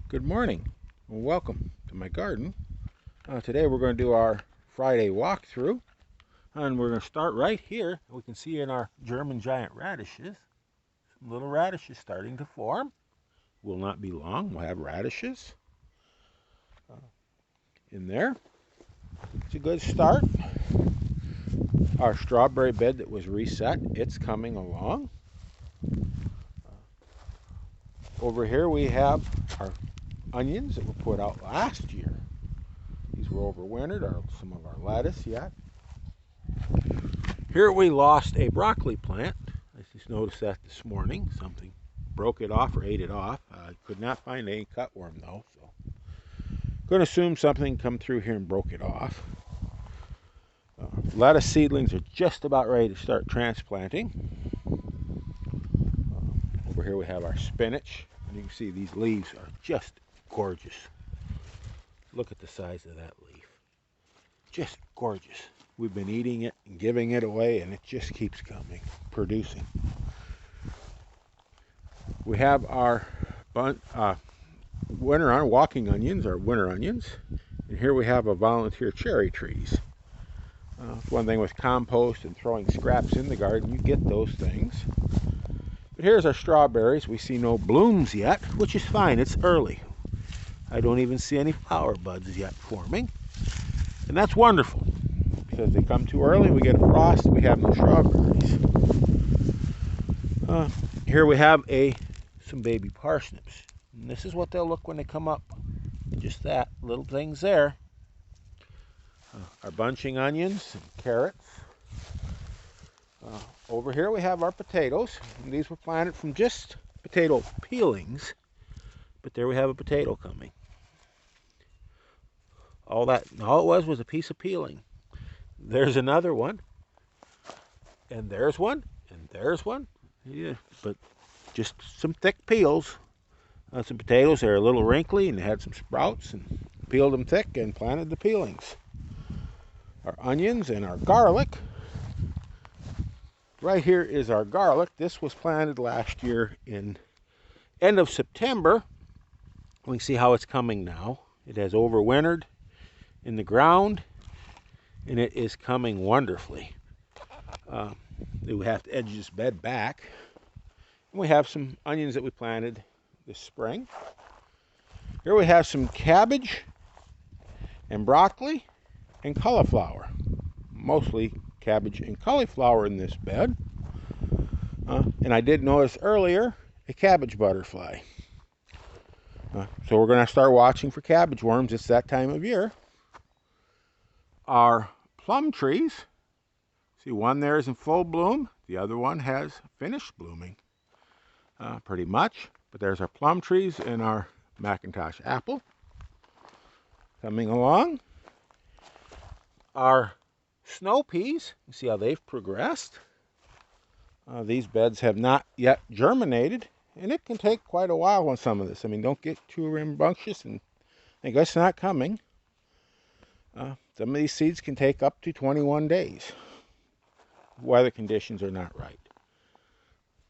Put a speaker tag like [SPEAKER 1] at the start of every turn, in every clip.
[SPEAKER 1] Good morning and welcome to my garden. Today we're going to do our Friday walkthrough, and we're going to start right here. We can see in our German giant radishes, some little radishes starting to form. Will not be long. We'll have radishes in there. It's a good start. Our strawberry bed that was reset, it's coming along. Over here we have our onions that were put out last year. These were overwintered, some of our lettuce yet. Here we lost a broccoli plant. I just noticed that this morning. Something broke it off or ate it off. I could not find any cutworm though, so going to assume something come through here and broke it off. Lettuce seedlings are just about ready to start transplanting. Over here we have our spinach. And you can see these leaves are just gorgeous. Look at the size of that leaf. Just gorgeous. We've been eating it and giving it away, and it just keeps coming, producing. We have our walking onions, our winter onions. And here we have a volunteer cherry trees. One thing with compost and throwing scraps in the garden, you get those things. But here's our strawberries. We see no blooms yet, which is fine. It's early. I don't even see any flower buds yet forming. And that's wonderful, because they come too early, we get a frost, we have no strawberries. Here we have some baby parsnips. And this is what they'll look when they come up. Just that, little things there. Our bunching onions and carrots. Over here we have our potatoes. And these were planted from just potato peelings. But there we have a potato coming. All it was a piece of peeling. There's another one. And there's one. And there's one. Yeah, but just some thick peels. Some potatoes that are a little wrinkly and they had some sprouts and peeled them thick and planted the peelings. Our onions and our garlic. Right here is our garlic. This was planted last year in end of September. We can see how it's coming now. It has overwintered in the ground, and it is coming wonderfully. We have to edge this bed back. And we have some onions that we planted this spring. Here we have some cabbage and broccoli and cauliflower. Mostly cabbage and cauliflower in this bed. And I did notice earlier a cabbage butterfly. So we're going to start watching for cabbage worms. It's that time of year. Our plum trees. See, one there is in full bloom. The other one has finished blooming. Pretty much. But there's our plum trees and our Macintosh apple coming along. Our snow peas, you see how they've progressed. These beds have not yet germinated, and it can take quite a while on some of this. I mean, don't get too rambunctious and think it's not coming. Some of these seeds can take up to 21 days. Weather conditions are not right.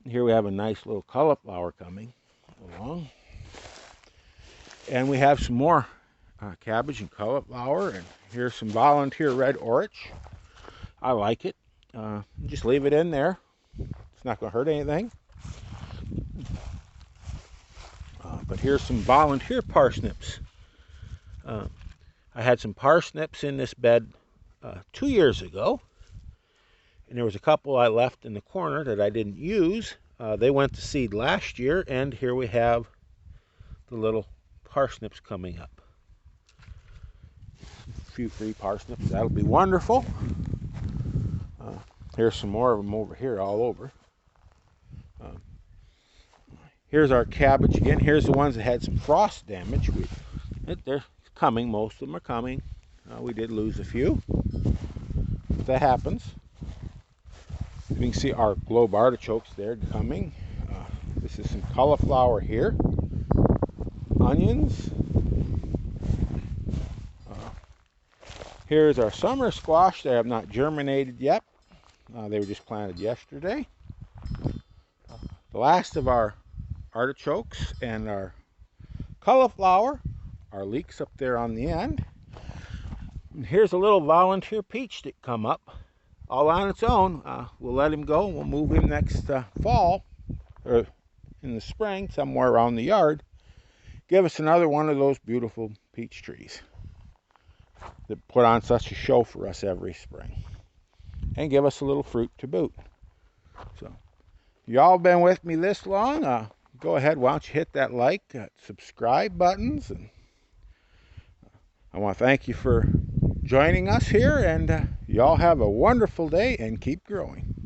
[SPEAKER 1] Here we have a nice little cauliflower coming along. And we have some more cabbage and cauliflower, and here's some volunteer red orch. I like it. Just leave it in there. It's not going to hurt anything. But here's some volunteer parsnips. I had some parsnips in this bed 2 years ago. And there was a couple I left in the corner that I didn't use. They went to seed last year, and here we have the little parsnips coming up. A few free parsnips, that'll be wonderful. Here's some more of them over here all over. Here's our cabbage again. Here's the ones that had some frost damage. They're coming, most of them are coming. We did lose a few. But that happens. You can see our globe artichokes there coming. This is some cauliflower here. Onions. Here's our summer squash. They have not germinated yet. They were just planted yesterday. The last of our artichokes and our cauliflower, our leeks up there on the end. And here's a little volunteer peach that come up all on its own. We'll let him go and we'll move him next fall or in the spring somewhere around the yard. Give us another one of those beautiful peach trees that put on such a show for us every spring. And give us a little fruit to boot. So, y'all been with me this long. Go ahead, why don't you hit that like, subscribe buttons. And I want to thank you for joining us here, and y'all have a wonderful day and keep growing.